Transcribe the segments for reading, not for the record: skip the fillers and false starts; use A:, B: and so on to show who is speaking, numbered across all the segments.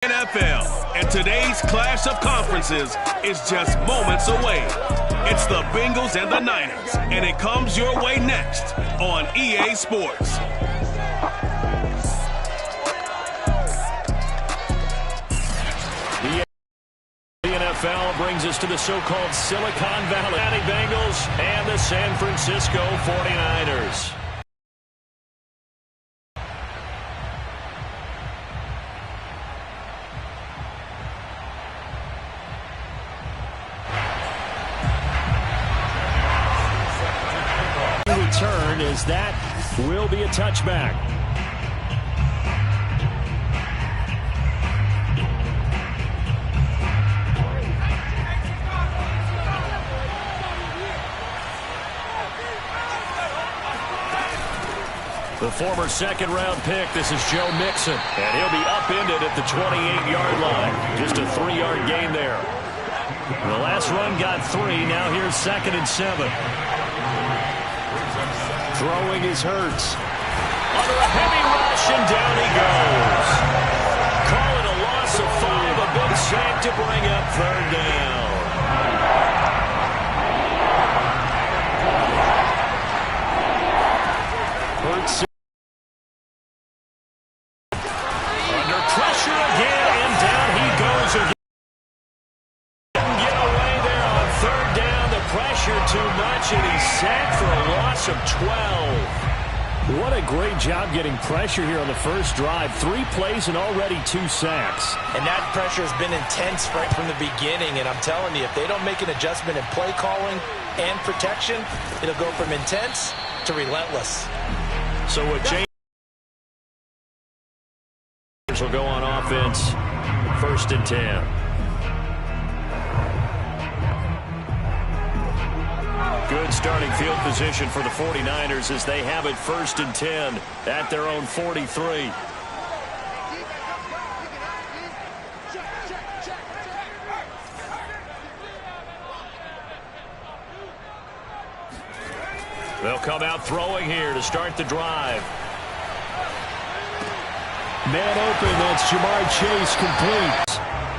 A: NFL, and today's clash of conferences is just moments away. It's the Bengals and the Niners, and it comes your way next on EA Sports.
B: The NFL brings us to the so-called Silicon Valley Bengals and the San Francisco 49ers. Return as that will be a touchback. The former second-round pick, this is Joe Mixon, and he'll be upended at the 28-yard line. Just a 3-yard gain there. The last run got 3, now here's 2nd and 7. Throwing is Hurts. Under a heavy rush, and down he goes. Call it a loss of 5, a big sack to bring up 3rd down. Hurts under pressure again, and down he goes again. Didn't get away there on 3rd down. The pressure too much, and he's sacked for a loss of 12. What a great job getting pressure here on the first drive. 3 plays and already 2 sacks.
C: And that pressure has been intense right from the beginning. And I'm telling you, if they don't make an adjustment in play calling and protection, it'll go from intense to relentless.
B: So what change will go on offense, 1st and 10. Good starting field position for the 49ers as they have it 1st and 10 at their own 43. They'll come out throwing here to start the drive. Man open, that's Jamar Chase, complete.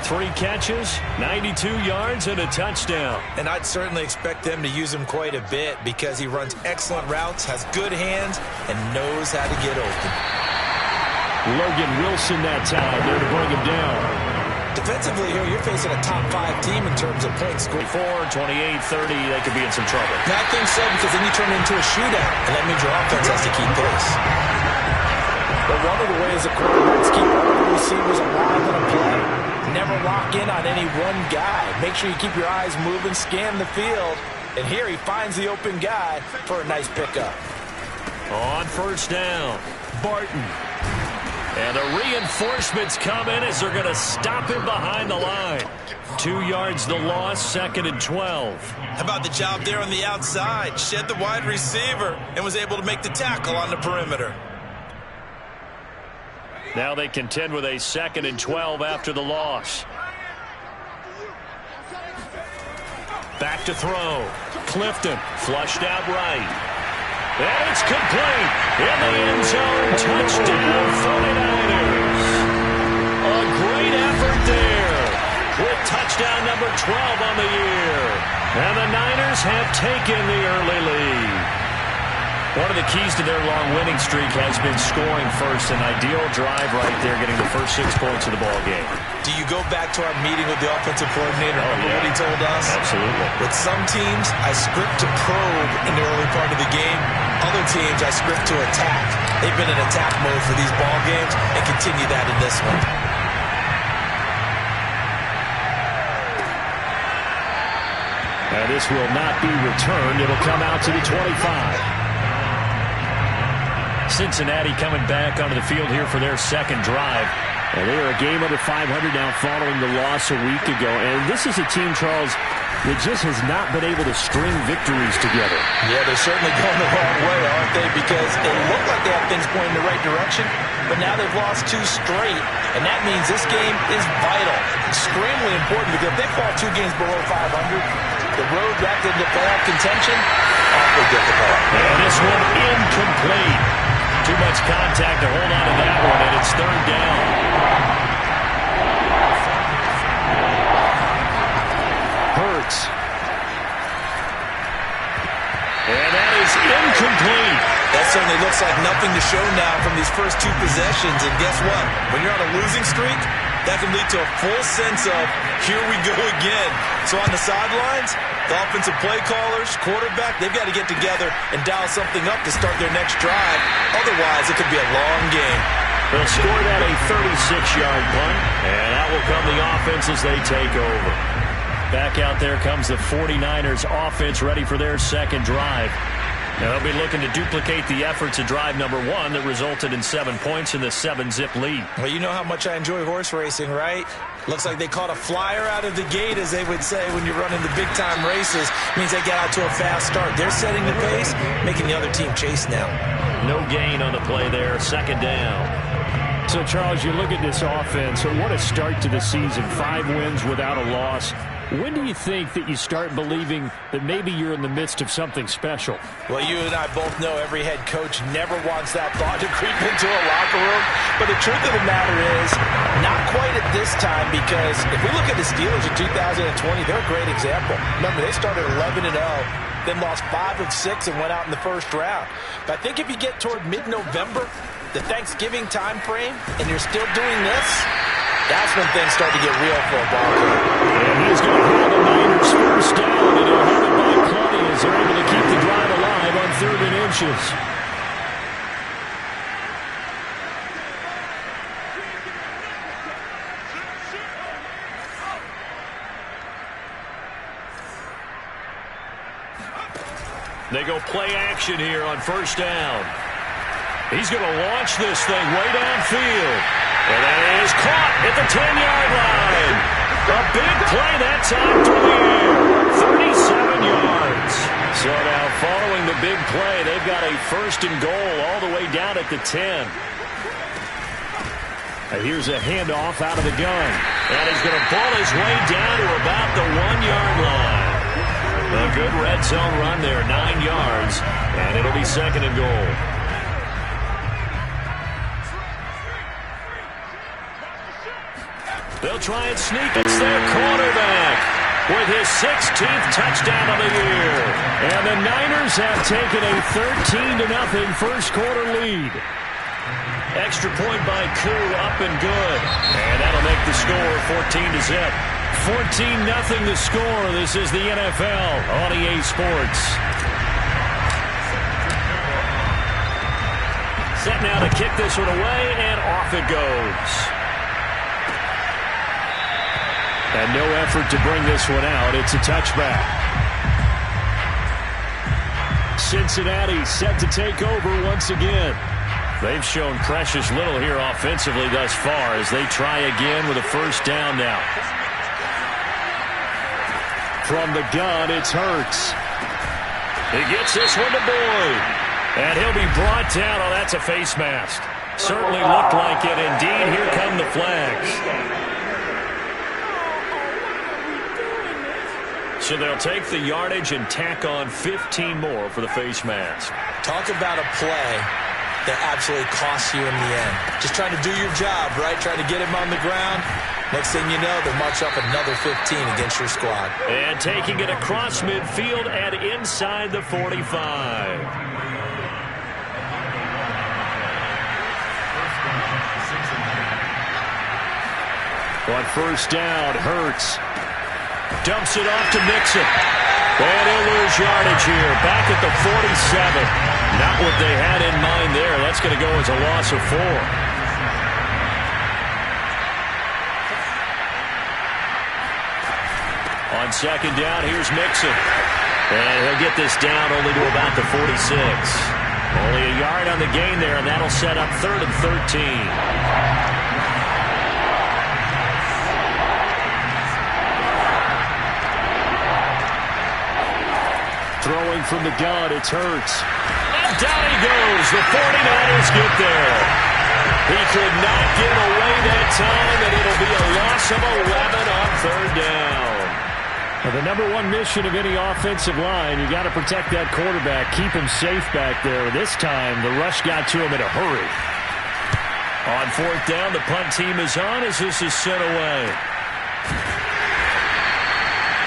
B: 3 catches, 92 yards, and a touchdown.
C: And I'd certainly expect them to use him quite a bit because he runs excellent routes, has good hands, and knows how to get open.
B: Logan Wilson that time there to bring him down.
C: Defensively here, you're facing a top 5 team in terms of points scored.
B: 28, 30, they could be in some trouble.
C: And I think so, because then you turn it into a shootout, and that means your offense has to keep pace. But one of the ways the quarterbacks keep all the receivers alive in a play, never lock in on any one guy. Make sure you keep your eyes moving, scan the field, and here he finds the open guy for a nice pickup.
B: On 1st down, Barton. And the reinforcements come in as they're going to stop him behind the line. 2 yards the loss, 2nd and 12.
C: How about the job there on the outside? Shed the wide receiver and was able to make the tackle on the perimeter.
B: Now they contend with a 2nd and 12 after the loss. Back to throw. Clifton flushed out right. And it's complete. In the end zone. Touchdown 49ers. A great effort there. With touchdown number 12 on the year. And the Niners have taken the early lead. One of the keys to their long winning streak has been scoring first. An ideal drive right there, getting the first 6 points of the ball game.
C: Do you go back to our meeting with the offensive coordinator? Remember what he told us?
B: Absolutely.
C: With some teams, I script to probe in the early part of the game. Other teams, I script to attack. They've been in attack mode for these ball games and continue that in this one.
B: And this will not be returned. It'll come out to the 25. Cincinnati coming back onto the field here for their 2nd drive. And they are a game under 500 now following the loss a week ago. And this is a team, Charles, that just has not been able to string victories together.
C: Yeah, they're certainly going the wrong way, aren't they? Because it looked like they have things going in the right direction, but now they've lost 2 straight. And that means this game is vital, extremely important, because if they fall 2 games below 500, the road back into playoff contention, awfully difficult.
B: And this one incomplete. Too much contact to hold on to that one, and it's 3rd down.
C: certainly looks like nothing to show now from these first two possessions. And guess what? When you're on a losing streak, that can lead to a full sense of, here we go again. So on the sidelines, the offensive play callers, quarterback, they've got to get together and dial something up to start their next drive. Otherwise, it could be a long game.
B: They'll score that a 36-yard punt, and that will come the offense as they take over. Back out there comes the 49ers offense ready for their second drive. Now they'll be looking to duplicate the efforts of drive number 1 that resulted in 7 points in the 7-zip lead.
C: Well, you know how much I enjoy horse racing, right? Looks like they caught a flyer out of the gate, as they would say when you're running the big-time races. Means they get out to a fast start. They're setting the pace, making the other team chase now.
B: No gain on the play there, second down.
D: So, Charles, you look at this offense, and what a start to the season. 5 wins without a loss. When do you think that you start believing that maybe you're in the midst of something special?
C: Well, you and I both know every head coach never wants that thought to creep into a locker room. But the truth of the matter is, not quite at this time, because if we look at the Steelers in 2020, they're a great example. Remember, they started 11-0. Then lost 5 of 6 and went out in the first round. But I think if you get toward mid-November, the Thanksgiving time frame, and you're still doing this, that's when things start to get real for a ball game.
D: And he's going to have the Niners first down, and he'll have it by plenty as they're able to keep the drive alive on 3rd and inches.
B: They go play action here on first down. He's going to launch this thing way downfield. And that is caught at the 10-yard line. A big play that time through the air. 37 yards. So now following the big play, they've got a first and goal all the way down at the 10.
D: And here's a handoff out of the gun.
B: And he's going to ball his way down to about the 1-yard line. A good red zone run there, 9 yards. And it'll be second and goal. They'll try and sneak. It's their quarterback with his 16th touchdown of the year.
D: And the Niners have taken a 13-0 first quarter lead.
B: Extra point by Koo, up and good. And that'll make the score 14-0.
D: 14-0 the score. This is the NFL on EA Sports.
B: Set now to kick this one away, and off it goes.
D: And no effort to bring this one out. It's a touchback. Cincinnati set to take over once again.
B: They've shown precious little here offensively thus far as they try again with a first down now.
D: From the gun, it's Hurts.
B: He gets this one to Boyd. And he'll be brought down. Oh, that's a face mask. Certainly looked like it. Indeed, here come the flags. So they'll take the yardage and tack on 15 more for the face mask.
C: Talk about a play that absolutely costs you in the end. Just trying to do your job, right? Trying to get him on the ground. Next thing you know, they'll march up another 15 against your squad.
B: And taking it across midfield and inside the 45.
D: On first down, Hurts
B: dumps it off to Mixon. And he'll lose yardage here. Back at the 47. Not what they had in mind there. That's going to go as a loss of 4. On second down, here's Mixon. And he'll get this down only to about the 46. Only a yard on the gain there, and that'll set up 3rd and 13.
D: Throwing from the gun, it's Hurts.
B: And down he goes. The 49ers get there. He could not get away that time, and it'll be a loss of 11 on 3rd down.
D: Well, the number one mission of any offensive line, you got to protect that quarterback, keep him safe back there. This time, the rush got to him in a hurry.
B: On 4th down, the punt team is on as this is sent away.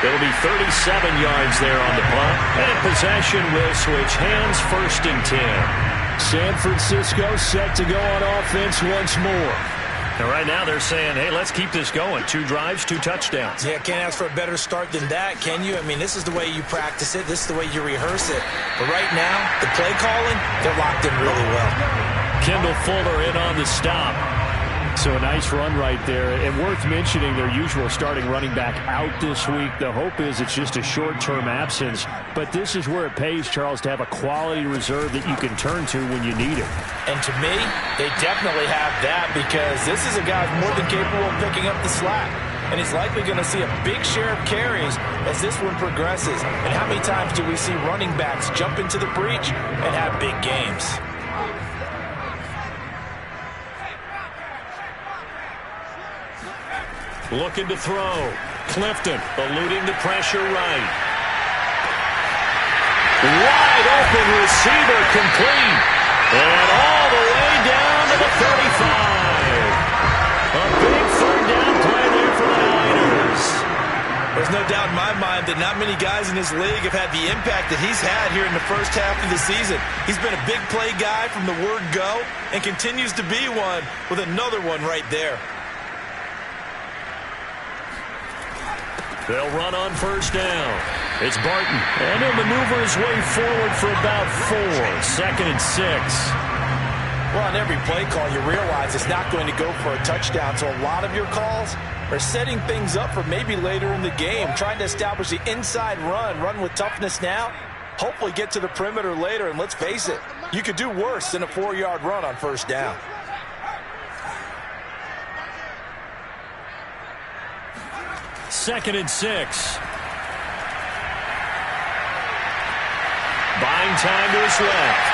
B: It'll be 37 yards there on the punt. And possession will switch hands, 1st and 10.
D: San Francisco set to go on offense once more.
B: And right now they're saying, hey, let's keep this going. 2 drives, 2 touchdowns.
C: Yeah, can't ask for a better start than that, can you? I mean, this is the way you practice it. This is the way you rehearse it. But right now, the play calling, they're locked in really well.
D: Kendall Fuller in on the stop. So a nice run right there. And worth mentioning, their usual starting running back out this week. The hope is it's just a short-term absence. But this is where it pays, Charles, to have a quality reserve that you can turn to when you need it.
C: And to me, they definitely have that, because this is a guy more than capable of picking up the slack. And he's likely going to see a big share of carries as this one progresses. And how many times do we see running backs jump into the breach and have big games?
B: Looking to throw. Clifton eluding the pressure right. Wide open receiver complete. And all the way down to the 35. A big third down play there for the Niners.
C: There's no doubt in my mind that not many guys in this league have had the impact that he's had here in the first half of the season. He's been a big play guy from the word go and continues to be one with another one right there.
B: They'll run on first down. It's Barton. And he'll maneuver his way forward for about 4. 2nd and 6.
C: Well, on every play call, you realize it's not going to go for a touchdown. So a lot of your calls are setting things up for maybe later in the game, trying to establish the inside run with toughness now, hopefully get to the perimeter later. And let's face it, you could do worse than a 4-yard run on first down.
B: Second and 6. Buying time to his left.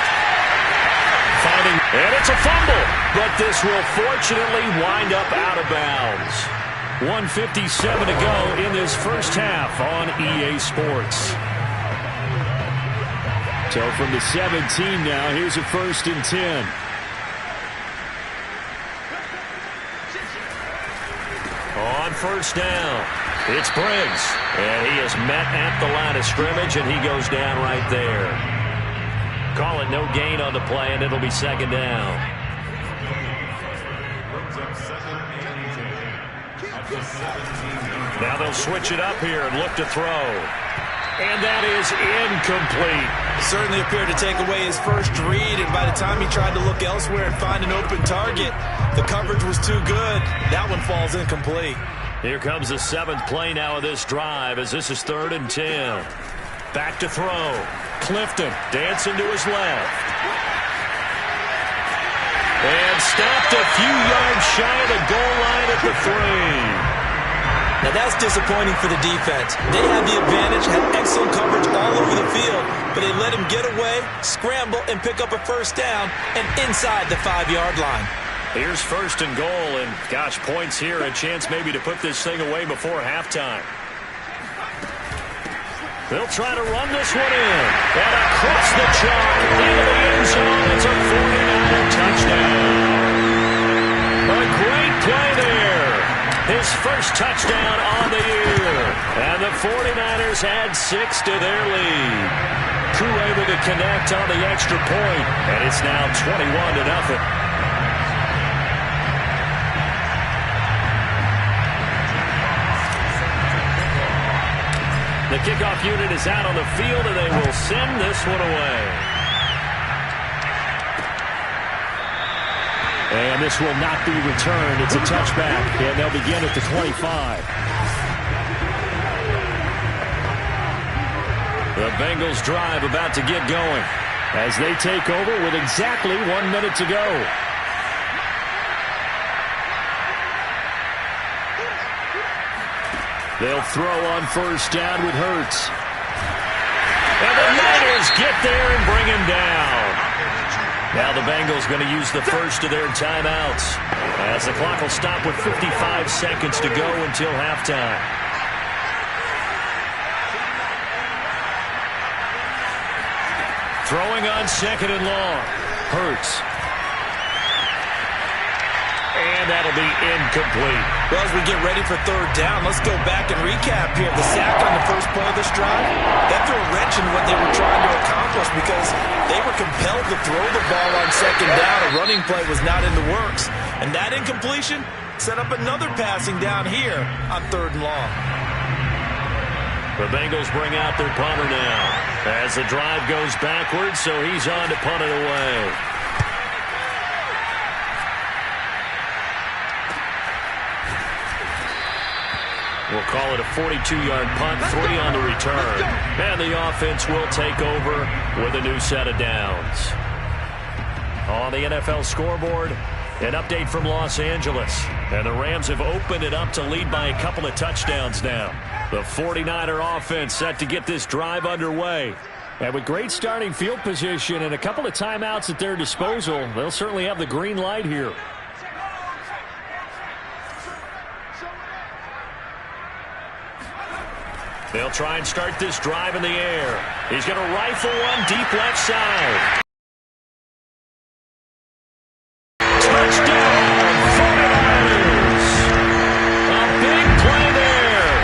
B: And it's a fumble. But this will fortunately wind up out of bounds. 1:57 to go in this first half on EA Sports.
D: So from the 17 now, here's a 1st and 10.
B: On first down, it's Briggs. And he is met at the line of scrimmage, and he goes down right there. Call it no gain on the play, and it'll be 2nd down. Now they'll switch it up here and look to throw. And that is incomplete.
C: Certainly appeared to take away his first read, and by the time he tried to look elsewhere and find an open target, the coverage was too good. That one falls incomplete.
B: Here comes the 7th play now of this drive, as this is 3rd and 10. Back to throw. Clifton dancing to his left. And stopped a few yards shy of the goal line at the 3.
C: Now that's disappointing for the defense. They had the advantage, had excellent coverage all over the field, but they let him get away, scramble, and pick up a first down, and inside the 5-yard line.
B: Here's 1st and goal, and gosh, points here, a chance maybe to put this thing away before halftime. They'll try to run this one in. And across the chalk into the end zone. It's a 49er touchdown. A great play there. His first touchdown on the year. And the 49ers add 6 to their lead. Crew able to connect on the extra point. And it's now 21-0. The kickoff unit is out on the field, and they will send this one away.
D: And this will not be returned. It's a touchback, and they'll begin at the 25.
B: The Bengals drive about to get going
D: as they take over with exactly 1 minute to go. They'll throw on first down with Hurts.
B: And the Niners get there and bring him down. Now the Bengals going to use the first of their timeouts, as the clock will stop with 55 seconds to go until halftime. Throwing on 2nd and long. Hurts. And that'll be incomplete.
C: Well, as we get ready for third down, let's go back and recap here. The sack on the first play of this drive, that threw a wrench in what they were trying to accomplish because they were compelled to throw the ball on second down. A running play was not in the works. And that incompletion set up another passing down here on third and long.
B: The Bengals bring out their punter now as the drive goes backwards, so he's on to punt it away. We'll call it a 42-yard punt, 3 on the return. And the offense will take over with a new set of downs. On the NFL scoreboard, an update from Los Angeles. And the Rams have opened it up to lead by a couple of touchdowns now. The 49er offense set to get this drive underway. And with great starting field position and a couple of timeouts at their disposal, they'll certainly have the green light here. They'll try and start this drive in the air. He's going to rifle one deep left side. Touchdown, 49ers. A big play there.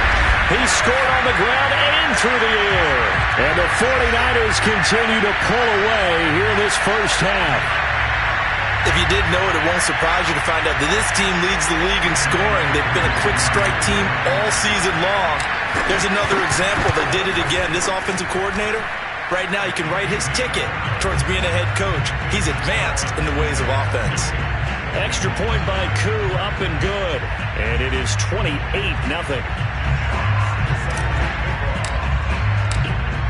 B: He scored on the ground and through the air. And the 49ers continue to pull away here in this first half.
C: If you didn't know it, it won't surprise you to find out that this team leads the league in scoring. They've been a quick strike team all season long. There's another example. They did it again. This offensive coordinator, right now, you can write his ticket towards being a head coach. He's advanced in the ways of offense.
B: Extra point by Koo, up and good. And it is 28-0.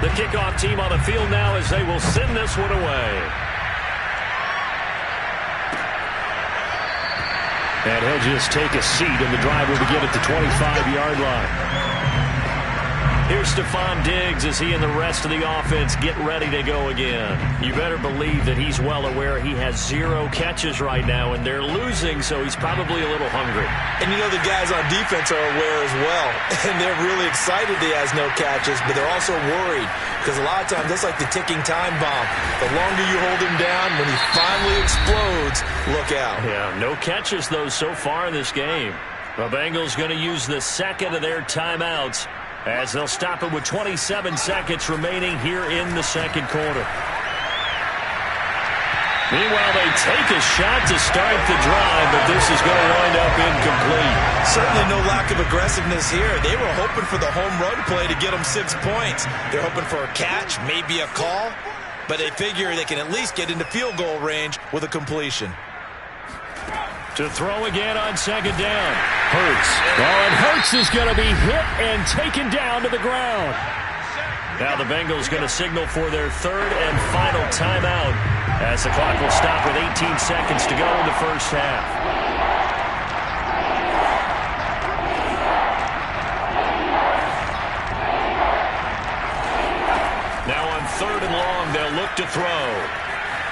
B: The kickoff team on the field now as they will send this one away. And he'll just take a seat, and the drive will begin at the 25-yard line. Here's Stephon Diggs as he and the rest of the offense get ready to go again. You better believe that he's well aware he has 0 catches right now, and they're losing, so he's probably a little hungry.
C: And you know the guys on defense are aware as well, and they're really excited he has no catches, but they're also worried because a lot of times that's like the ticking time bomb. The longer you hold him down, when he finally explodes, look out.
B: Yeah, no catches, though, so far in this game. The Bengals going to use the second of their timeouts as they'll stop it with 27 seconds remaining here in the second quarter. Meanwhile, they take a shot to start the drive, but this is going to wind up incomplete.
C: Certainly no lack of aggressiveness here. They were hoping for the home run play to get them 6 points. They're hoping for a catch, maybe a call, but they figure they can at least get into field goal range with a completion.
B: To throw again on second down. Hurts. Oh, and Hurts is going to be hit and taken down to the ground. Now the Bengals going to signal for their third and final timeout as the clock will stop with 18 seconds to go in the first half. Now on third and long, they'll look to throw.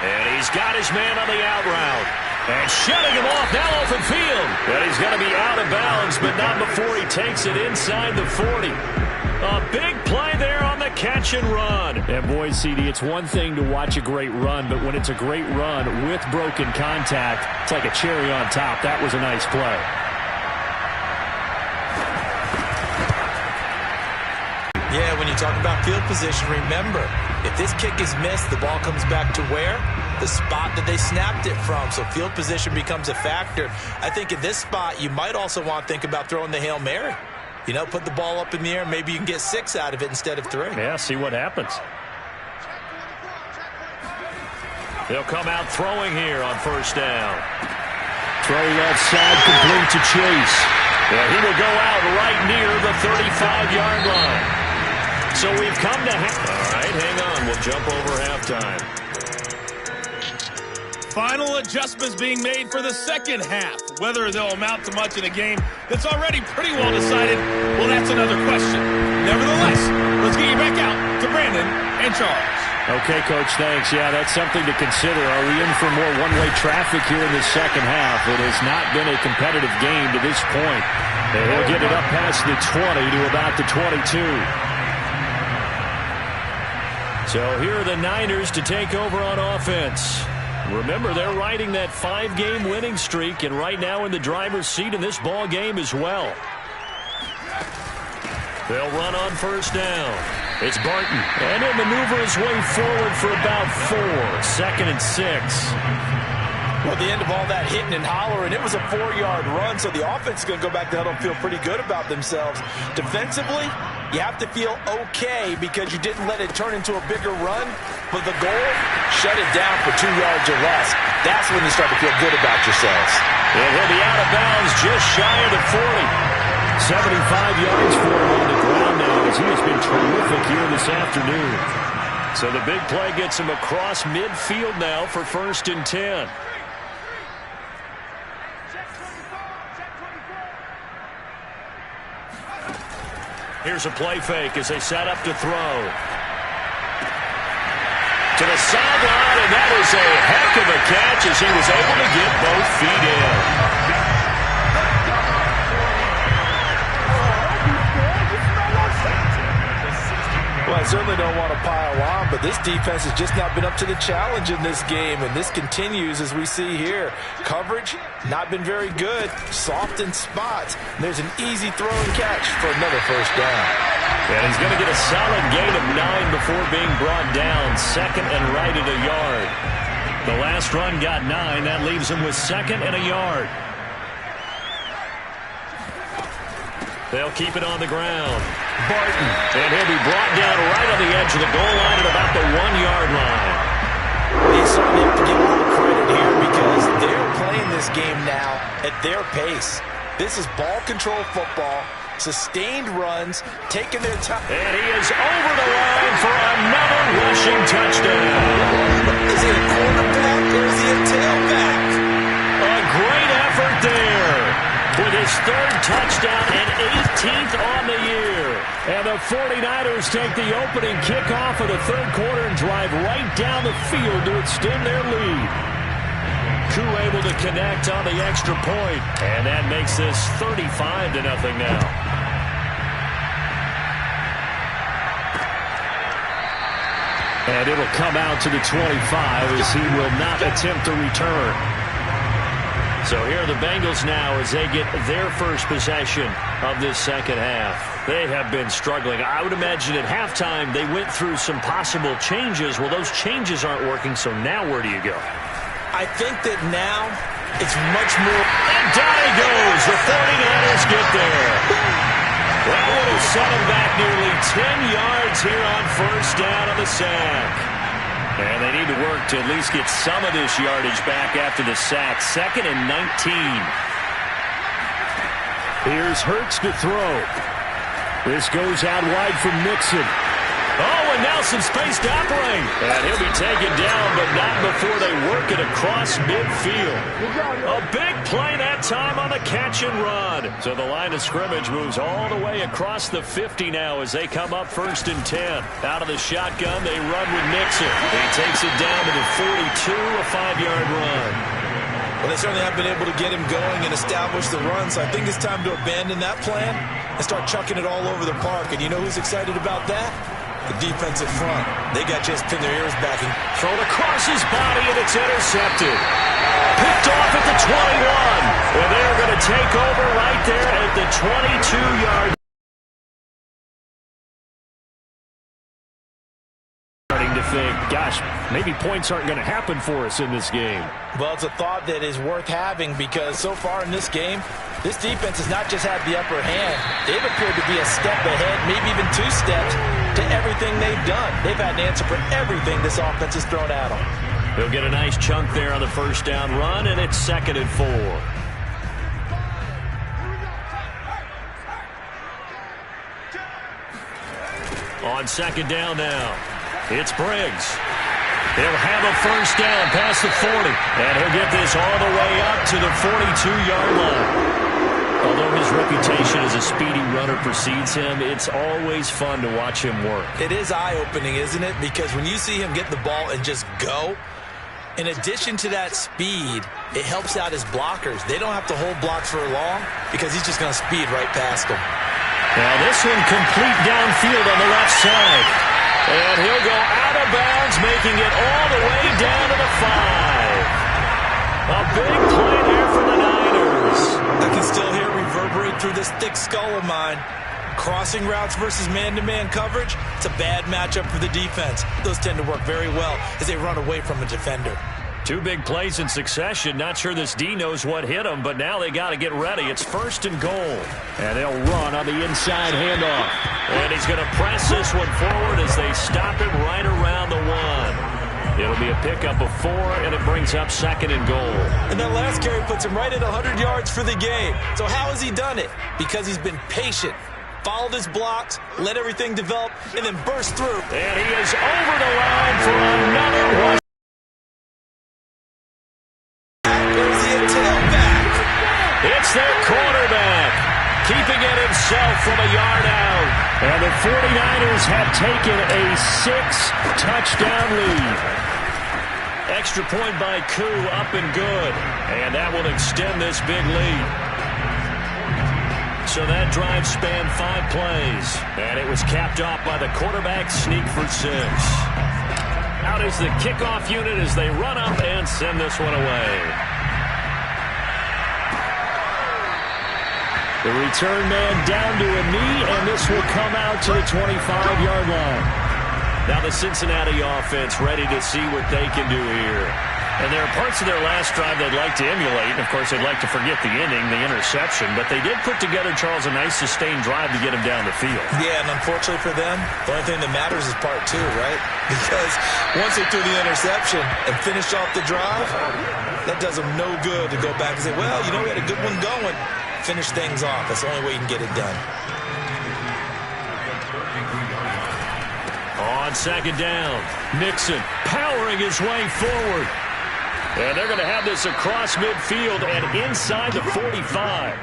B: And he's got his man on the out route. And shutting him off now open field. And he's going to be out of bounds, but not before he takes it inside the 40. A big play there on the catch and run.
D: And boy, CD, it's one thing to watch a great run, but when it's a great run with broken contact, it's like a cherry on top. That was a nice play.
C: Yeah, when you talk about field position, remember, if this kick is missed, the ball comes back to where? The spot that they snapped it from. So field position becomes a factor. I think in this spot, you might also want to think about throwing the Hail Mary. You know, put the ball up in the air. Maybe you can get 6 out of it instead of 3.
B: Yeah, see what happens. They'll come out throwing here on first down.
D: Throw left side, complete to Chase.
B: Yeah, he will go out right near the 35-yard line. So we've come to All right, hang on. We'll jump over halftime.
A: Final adjustments being made for the second half. Whether they'll amount to much in a game that's already pretty well decided, well, that's another question. Nevertheless, let's get you back out to Brandon and Charles.
D: Okay, Coach, thanks. Yeah, that's something to consider. Are we in for more one-way traffic here in the second half? It has not been a competitive game to this point. They'll get it up past the 20 to about the 22.
B: So here are the Niners to take over on offense.
D: Remember, they're riding that 5-game winning streak, and right now in the driver's seat in this ball game as well. They'll run on first down. It's Barton, and he'll maneuver his way forward for about 4. 2nd and 6.
C: Well, at the end of all that hitting and hollering, it was a 4-yard run, so the offense is going to go back to huddle and feel pretty good about themselves. Defensively, you have to feel okay because you didn't let it turn into a bigger run, but the goal, shut it down for 2 yards or less. That's when you start to feel good about yourselves.
D: And he'll be out of bounds just shy of the 40. 75 yards for him on the ground now as he has been terrific here this afternoon. So the big play gets him across midfield now for 1st and 10. Here's a play fake as they set up to throw. To the sideline, and that is a heck of a catch as he was able to get both feet in.
C: Well, I certainly don't want to pile on, but this defense has just not been up to the challenge in this game, and this continues as we see here. Coverage, not been very good. Soft in spots. There's an easy throw and catch for another first down.
D: And he's going to get a solid gain of 9 before being brought down. 2nd and right at a yard. The last run got 9. That leaves him with 2nd and a yard. They'll keep it on the ground. Barton, and he'll be brought down right on the edge of the goal line at about the 1-yard line.
C: They certainly have to give a little credit here because they're playing this game now at their pace. This is ball control football, sustained runs, taking their time.
D: And he is over the line for another rushing touchdown.
C: Is he a quarterback or is he a tailback?
D: A great effort there with his 3rd touchdown and 18th on the year. And the 49ers take the opening kickoff of the 3rd quarter and drive right down the field to extend their lead. Koo able to connect on the extra point, and that makes this 35-0 now. And it'll come out to the 25 as he will not attempt to return. So here are the Bengals now as they get their first possession of this second half. They have been struggling. I would imagine at halftime they went through some possible changes. Well, those changes aren't working, so now where do you go?
C: I think that now it's much more.
D: And down he goes. The 49ers get there. That would have set him back nearly 10 yards here on first down on the sack. And they need to work to at least get some of this yardage back after the sack. 2nd and 19. Here's Hurts to throw. This goes out wide from Mixon. Oh, and now some space to operate. And he'll be taken down, but not before they work it across midfield. A big play that time on the catch and run. So the line of scrimmage moves all the way across the 50 now as they come up 1st and 10. Out of the shotgun, they run with Mixon. He takes it down to the 42, a 5-yard run.
C: Well, they certainly have been able to get him going and establish the run, so I think it's time to abandon that plan and start chucking it all over the park. And you know who's excited about that? The defensive front. They got just pinned their ears back. And
D: thrown across his body, and it's intercepted. Picked off at the 21. And they're going to take over right there at the 22-yard. Starting to think, gosh, maybe points aren't going to happen for us in this game.
C: Well, it's a thought that is worth having because so far in this game, this defense has not just had the upper hand. They've appeared to be a step ahead, maybe even 2 steps to everything they've done. They've had an answer for everything this offense has thrown at them.
D: They'll get a nice chunk there on the first down run, and it's 2nd and 4. On 2nd down now, it's Briggs. He'll have a first down past the 40, and he'll get this all the way up to the 42-yard line. Although his reputation as a speedy runner precedes him, it's always fun to watch him work.
C: It is eye-opening, isn't it? Because when you see him get the ball and just go, in addition to that speed, it helps out his blockers. They don't have to hold blocks for long because he's just going to speed right past them.
D: Now this one complete downfield on the left side.
B: And he'll go out of bounds, making it all the way down to the 5. A big play there for the Niners.
C: I can still hear it reverberate through this thick skull of mine. Crossing routes versus man-to-man coverage, it's a bad matchup for the defense. Those tend to work very well as they run away from a defender.
B: 2 big plays in succession. Not sure this D knows what hit him, but now they got to get ready. It's 1st and goal.
D: And they'll run on the inside handoff.
B: And he's going to press this one forward as they stop it right around the 1. It'll be a pickup of 4, and it brings up 2nd and goal.
C: And that last carry puts him right at 100 yards for the game. So how has he done it? Because he's been patient. Followed his blocks, let everything develop, and then burst through.
B: And he is over the line for another one.
C: There's the tailback.
B: It's their quarterback, keeping it himself from a yard out.
D: And the 49ers have taken a 6-touchdown lead.
B: Extra point by Koo, up and good. And that will extend this big lead. So that drive spanned 5 plays. And it was capped off by the quarterback sneak for 6. Out is the kickoff unit as they run up and send this one away.
D: The return man down to a knee, and this will come out to the 25-yard line.
B: Now the Cincinnati offense ready to see what they can do here. And there are parts of their last drive they'd like to emulate. And, of course, they'd like to forget the inning, the interception. But they did put together, Charles, a nice sustained drive to get him down the field.
C: Yeah, and unfortunately for them, the only thing that matters is part 2, right? Because once they threw the interception and finished off the drive, that does them no good to go back and say, well, you know, we had a good one going. Finish things off. That's the only way you can get it done.
B: On 2nd down, Mixon powering his way forward. And they're going to have this across midfield and inside the 45.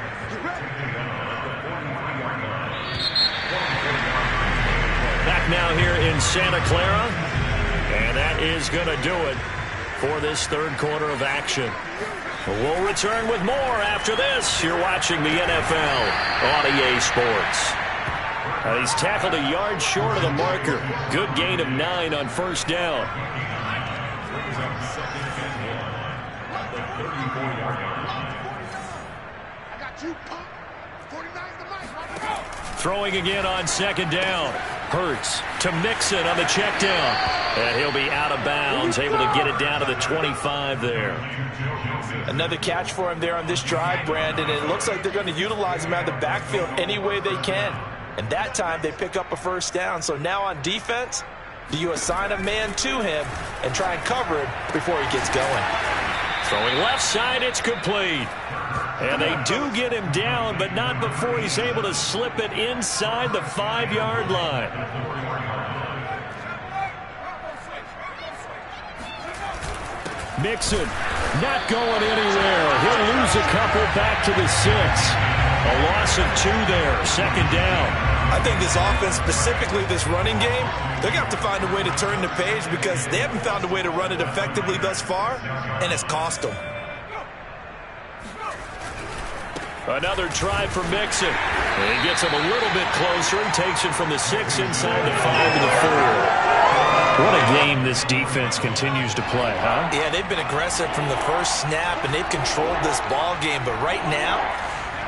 B: Back now here in Santa Clara. And that is going to do it for this 3rd quarter of action. We'll return with more after this. You're watching the NFL on EA Sports. He's tackled a yard short of the marker. Good gain of 9 on 1st down. Throwing again on 2nd down. Hurts to Mixon on the check down. And he'll be out of bounds, able to get it down to the 25 there.
C: Another catch for him there on this drive, Brandon. And it looks like they're going to utilize him out of the backfield any way they can. And that time they pick up a 1st down. So now on defense, do you assign a man to him and try and cover him before he gets going?
B: Throwing left side, it's complete. And they do get him down, but not before he's able to slip it inside the 5-yard line.
D: Mixon not going anywhere. He'll lose a couple back to the 6.
B: A loss of 2 there, 2nd down.
C: I think this offense, specifically this running game, they're going to have to find a way to turn the page because they haven't found a way to run it effectively thus far, and it's cost them.
B: Another try for Mixon. And he gets him a little bit closer and takes it from the 6 inside the 5 to the 4.
D: What a game this defense continues to play, huh?
C: Yeah, they've been aggressive from the first snap, and they've controlled this ball game. But right now,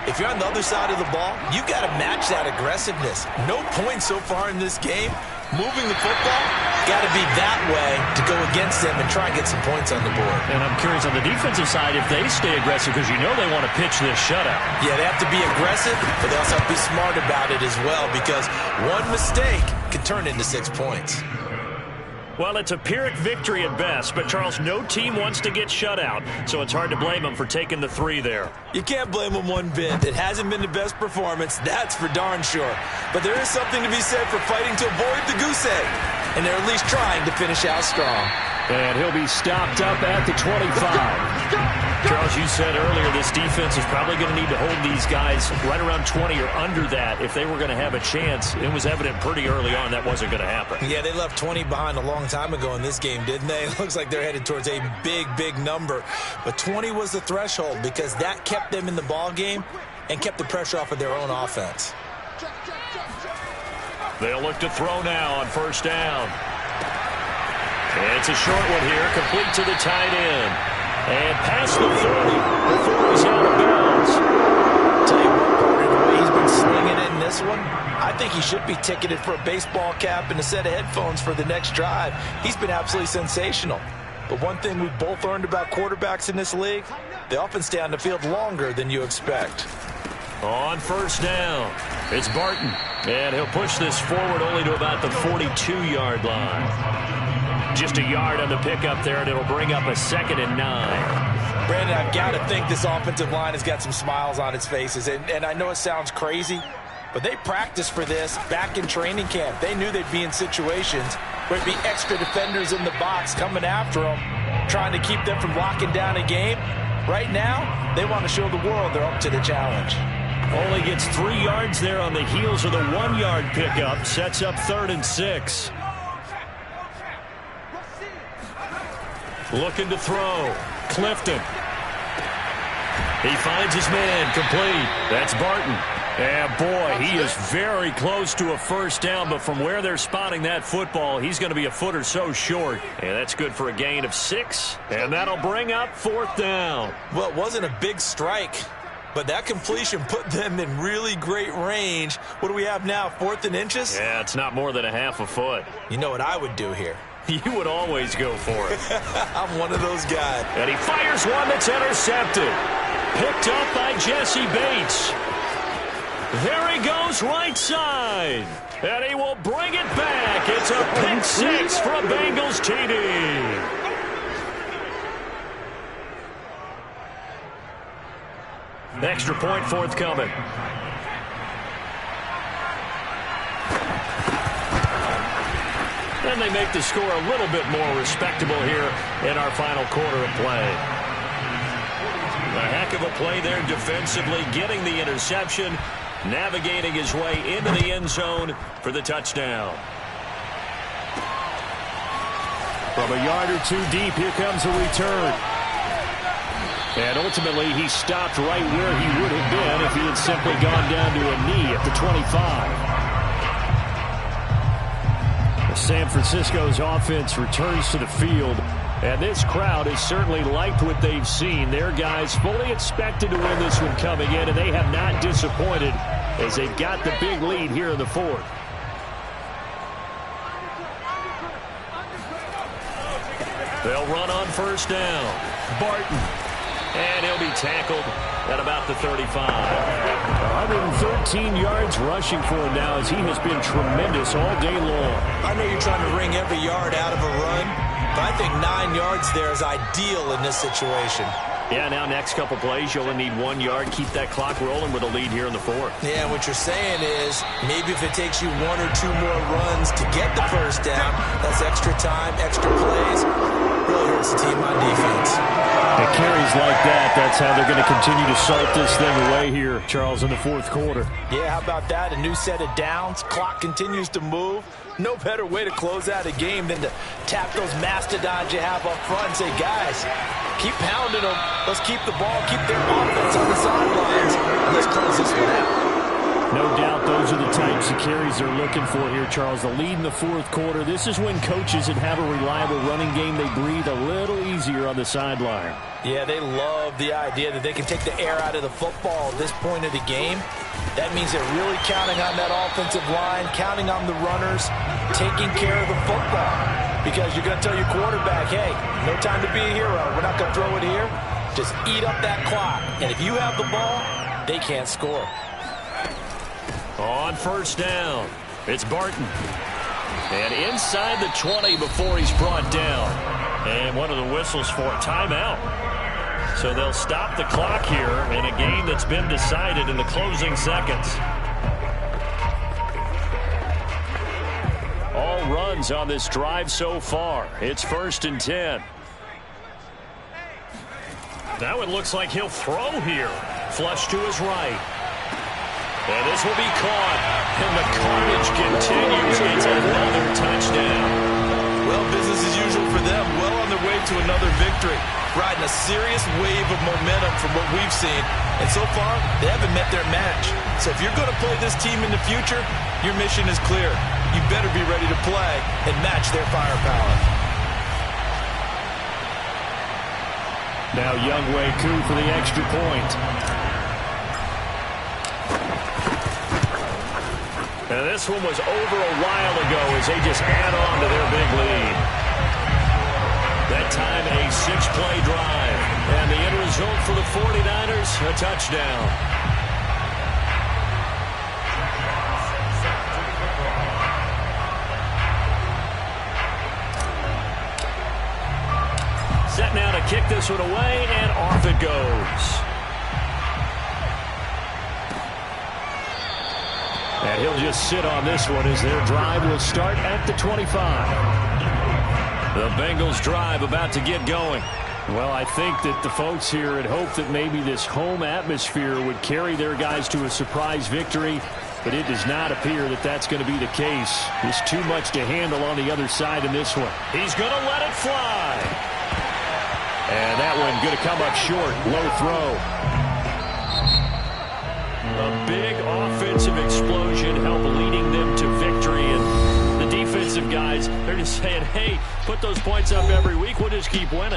C: if you're on the other side of the ball, you've got to match that aggressiveness. No points so far in this game. Moving the football, got to be that way to go against them and try and get some points on the board.
D: And I'm curious on the defensive side if they stay aggressive because you know they want to pitch this shutout.
C: Yeah, they have to be aggressive, but they also have to be smart about it as well because one mistake can turn into 6 points.
B: Well, it's a Pyrrhic victory at best, but, Charles, no team wants to get shut out, so it's hard to blame them for taking the 3 there.
C: You can't blame them one bit. It hasn't been the best performance, that's for darn sure. But there is something to be said for fighting to avoid the goose egg, and they're at least trying to finish out strong.
D: And he'll be stopped up at the 25.
B: Charles, you said earlier this defense is probably going to need to hold these guys right around 20 or under that if they were going to have a chance. It was evident pretty early on that wasn't going to happen.
C: Yeah, they left 20 behind a long time ago in this game, didn't they? It looks like they're headed towards a big, big number. But 20 was the threshold because that kept them in the ball game and kept the pressure off of their own offense.
B: They'll look to throw now on first down. And it's a short one here, complete to the tight end. And past the 30 before he's out of bounds.
C: Tell you what, partner, the way he's been slinging it in this one, I think he should be ticketed for a baseball cap and a set of headphones for the next drive. He's been absolutely sensational. But one thing we've both learned about quarterbacks in this league, they often stay on the field longer than you expect.
B: On first down, it's Barton. And he'll push this forward only to about the 42-yard line. Just a yard on the pickup there, and it'll bring up a 2nd and 9.
C: Brandon, I've got to think this offensive line has got some smiles on its faces. And I know it sounds crazy, but they practiced for this back in training camp. They knew they'd be in situations where there'd be extra defenders in the box coming after them, trying to keep them from locking down a game. Right now, they want to show the world they're up to the challenge.
B: Only gets 3 yards there on the heels of the 1-yard pickup. Sets up 3rd and 6. Looking to throw. Clifton. He finds his man. Complete. That's Barton. And boy, he is very close to a first down, but from where they're spotting that football, he's going to be a foot or so short. And that's good for a gain of 6. And that'll bring up 4th down.
C: Well, it wasn't a big strike, but that completion put them in really great range. What do we have now, 4th and inches?
B: Yeah, it's not more than a half a foot.
C: You know what I would do here?
B: You would always go for it.
C: I'm one of those guys.
B: And he fires one that's intercepted. Picked up by Jesse Bates. There he goes right side. And he will bring it back. It's a pick 6 for a Bengals TD. Extra point forthcoming. And they make the score a little bit more respectable here in our final quarter of play. A heck of a play there defensively, getting the interception, navigating his way into the end zone for the touchdown.
D: From a yard or two deep, here comes a return. And ultimately, he stopped right where he would have been if he had simply gone down to a knee at the 25. San Francisco's offense returns to the field, and this crowd has certainly liked what they've seen. Their guys fully expected to win this one coming in, and they have not disappointed as they've got the big lead here in the 4th.
B: They'll run on first down. Barton. And he'll be tackled at about the 35.
D: 113 yards rushing for him now as he has been tremendous all day long.
C: I know you're trying to wring every yard out of a run, but I think 9 yards there is ideal in this situation.
B: Yeah, now next couple plays, you only need 1 yard. Keep that clock rolling with a lead here in the 4th.
C: Yeah, what you're saying is maybe if it takes you 1 or 2 more runs to get the first down, that's extra time, extra plays. Really hurts the team on defense.
D: It carries like that. That's how they're going to continue to salt this thing away here, Charles, in the 4th quarter.
C: Yeah, how about that? A new set of downs. Clock continues to move. No better way to close out a game than to tap those mastodons you have up front and say, guys, keep pounding them. Let's keep the ball, keep their offense on the sidelines, and let's close this one out.
D: No doubt those are the types of carries they're looking for here, Charles. The lead in the 4th quarter. This is when coaches that have a reliable running game, they breathe a little easier on the sideline.
C: Yeah, they love the idea that they can take the air out of the football at this point of the game. That means they're really counting on that offensive line, counting on the runners, taking care of the football. Because you're going to tell your quarterback, hey, no time to be a hero. We're not going to throw it here. Just eat up that clock. And if you have the ball, they can't score.
B: On first down, it's Barton. And inside the 20 before he's brought down. And one of the whistles for a timeout. So they'll stop the clock here in a game that's been decided in the closing seconds. All runs on this drive so far. It's 1st and 10. Now it looks like he'll throw here. Flush to his right. And this will be caught. And the carnage continues. It's another touchdown.
C: Well, business as usual for them. Well on their way to another victory. riding a serious wave of momentum from what we've seen. And so far, they haven't met their match. So if you're going to play this team in the future, your mission is clear. You better be ready to play and match their firepower.
D: Now Younghoe Koo for the extra point.
B: And this one was over a while ago as they just add on to their big lead. That time a 6-play drive. And the end result for the 49ers, a touchdown. Set now to kick this one away, and off it goes.
D: And he'll just sit on this one as their drive will start at the 25.
B: The Bengals drive about to get going.
D: Well, I think that the folks here had hoped that maybe this home atmosphere would carry their guys to a surprise victory, but it does not appear that that's going to be the case. There's too much to handle on the other side in this one.
B: He's going to let it fly.
D: And that one going to come up short. Low throw.
B: A big offensive explosion helped leading them to victory. And the defensive guys, they're just saying, hey, put those points up every week. We'll just keep winning.